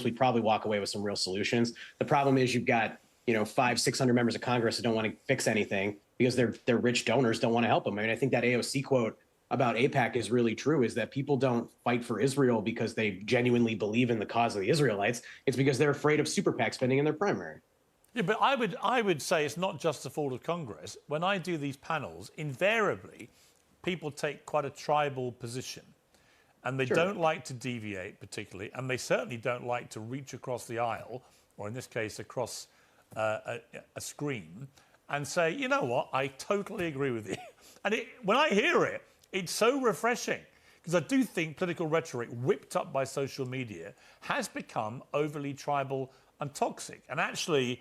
we'd probably walk away with some real solutions. The problem is you've got, 500-600 members of Congress who don't want to fix anything because their rich donors don't want to help them. I mean, I think that AOC quote about AIPAC is really true, is that people don't fight for Israel because they genuinely believe in the cause of the Israelites. It's because they're afraid of super PAC spending in their primary. Yeah, but I would say it's not just the fault of Congress. When I do these panels, invariably, people take quite a tribal position. And they don't like to deviate particularly, and they certainly don't like to reach across the aisle, or in this case, across a screen, and say, you know what, I totally agree with you. And when I hear it, it's so refreshing, because I do think political rhetoric whipped up by social media has become overly tribal and toxic. And actually,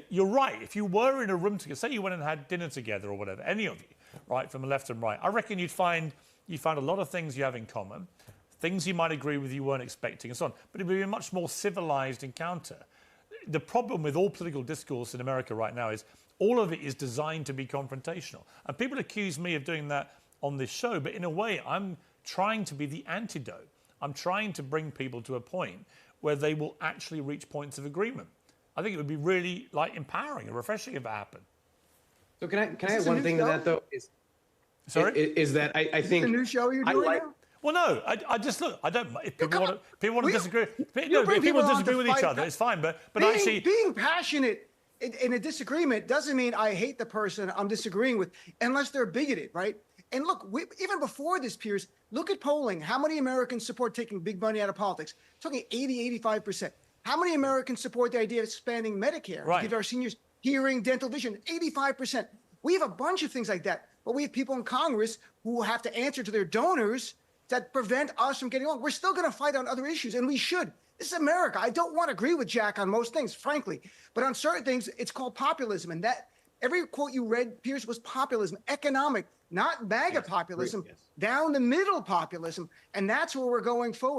you're right. If you were in a room together, say you went and had dinner together or whatever, any of you, right, from the left and right, I reckon you'd find a lot of things you have in common, things you might agree with you weren't expecting and so on, but it would be a much more civilized encounter. The problem with all political discourse in America right now is all of it is designed to be confrontational. And people accuse me of doing that on this show, but in a way, I'm trying to be the antidote. I'm trying to bring people to a point where they will actually reach points of agreement. I think it would be really empowering and refreshing if it happened. So can I add one thing to that, though? Sorry? Is that I think... the new show you're doing now? Well, no, I just look. I don't. If people want to disagree, if people disagree with each other, it's fine. But actually, being passionate in a disagreement doesn't mean I hate the person I'm disagreeing with, unless they're bigoted, right? And look, even before this, Piers, look at polling. How many Americans support taking big money out of politics? Talking 80, 85%. How many Americans support the idea of expanding Medicare to give our seniors hearing, dental, vision? 85%. We have a bunch of things like that. But we have people in Congress who have to answer to their donors that prevent us from getting along. We're still going to fight on other issues, and we should. This is America. I don't want to agree with Jack on most things, frankly. But on certain things, it's called populism. And that every quote you read, Piers, was populism, economic, not MAGA populism, down the middle populism. And that's where we're going forward.